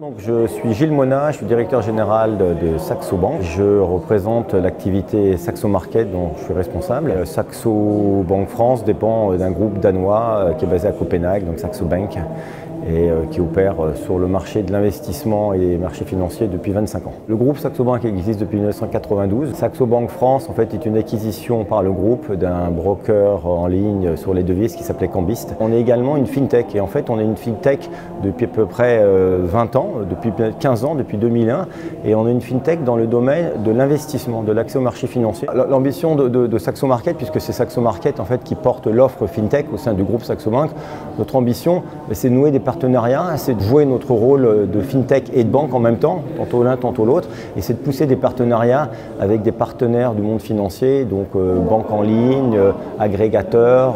Donc, je suis Gilles Monat, je suis directeur général de Saxo Bank. Je représente l'activité Saxo Market dont je suis responsable. Saxo Bank France dépend d'un groupe danois qui est basé à Copenhague, donc Saxo Bank, et qui opère sur le marché de l'investissement et les marchés financiers depuis 25 ans. Le groupe Saxo Bank existe depuis 1992. Saxo Bank France en fait, est une acquisition par le groupe d'un broker en ligne sur les devises qui s'appelait Cambist. On est également une fintech et en fait on est une fintech depuis à peu près 20 ans, depuis 15 ans, depuis 2001, et on est une fintech dans le domaine de l'investissement, de l'accès au marché financier. L'ambition de Saxo Market, puisque c'est Saxo Market en fait, qui porte l'offre fintech au sein du groupe Saxo Bank, notre ambition c'est de nouer des partenariats, c'est de jouer notre rôle de fintech et de banque en même temps, tantôt l'un, tantôt l'autre, et c'est de pousser des partenariats avec des partenaires du monde financier, donc banques en ligne, agrégateurs,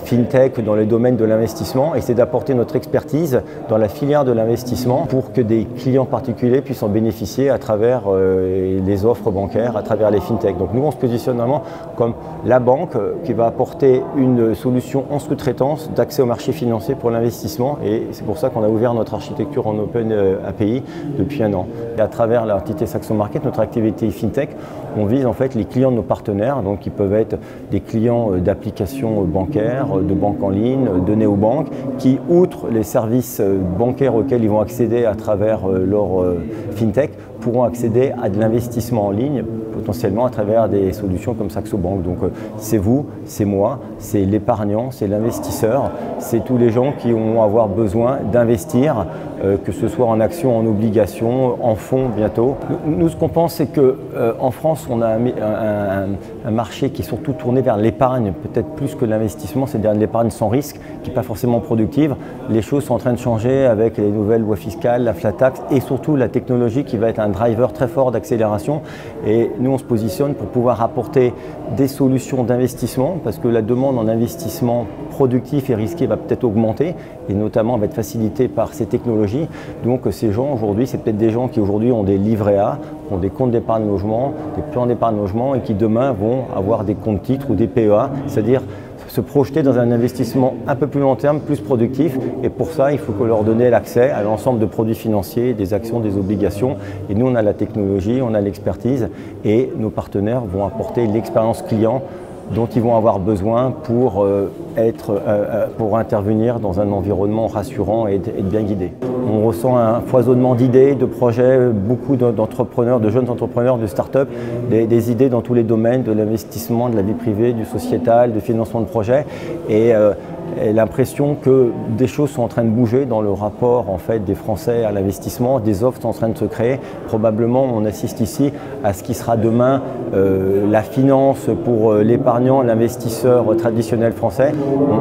fintech dans les domaines de l'investissement, et c'est d'apporter notre expertise dans la filière de l'investissement pour que des clients particuliers puissent en bénéficier à travers les offres bancaires, à travers les fintech. Donc nous on se positionne vraiment comme la banque qui va apporter une solution en sous-traitance d'accès au marché financier pour l'investissement, et c'est pour ça qu'on a ouvert notre architecture en Open API depuis un an. Et à travers l'entité Saxo Market, notre activité fintech, on vise en fait les clients de nos partenaires, donc qui peuvent être des clients d'applications bancaires, de banques en ligne, de néobanques, qui outre les services bancaires auxquels ils vont accéder à travers leur fintech, pourront accéder à de l'investissement en ligne, potentiellement à travers des solutions comme Saxo Bank. Donc c'est vous, c'est moi, c'est l'épargnant, c'est l'investisseur, c'est tous les gens qui vont avoir besoin d'investir, que ce soit en actions, en obligations, en fonds bientôt. Nous ce qu'on pense, c'est qu'en France, on a un marché qui est surtout tourné vers l'épargne, peut-être plus que l'investissement, c'est-à-dire l'épargne sans risque, qui n'est pas forcément productive. Les choses sont en train de changer avec les nouvelles lois fiscales, la flat tax et surtout la technologie qui va être un driver très fort d'accélération. Et nous, on se positionne pour pouvoir apporter des solutions d'investissement, parce que la demande en investissement productif et risqué va peut-être augmenter, et notamment va être facilitée par ces technologies. Donc ces gens aujourd'hui, c'est peut-être des gens qui aujourd'hui ont des livrets A, ont des comptes d'épargne logement, des plans d'épargne logement, et qui demain vont avoir des comptes titres ou des PEA, c'est-à-dire se projeter dans un investissement un peu plus long terme, plus productif, et pour ça il faut qu'on leur donne l'accès à l'ensemble de produits financiers, des actions, des obligations, et nous on a la technologie, on a l'expertise, et nos partenaires vont apporter l'expérience client dont ils vont avoir besoin pour intervenir dans un environnement rassurant et bien guidé. On ressent un foisonnement d'idées, de projets, beaucoup d'entrepreneurs, de jeunes entrepreneurs, de start-up, des idées dans tous les domaines, de l'investissement, de la vie privée, du sociétal, du financement de projets, et l'impression que des choses sont en train de bouger dans le rapport en fait, des Français à l'investissement, des offres sont en train de se créer. Probablement, on assiste ici à ce qui sera demain la finance pour l'épargnant, l'investisseur traditionnel français.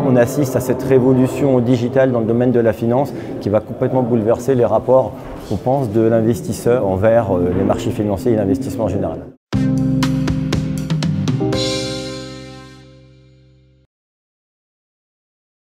On assiste à cette révolution digitale dans le domaine de la finance qui va complètement bouleverser les rapports, on pense, de l'investisseur envers les marchés financiers et l'investissement en général.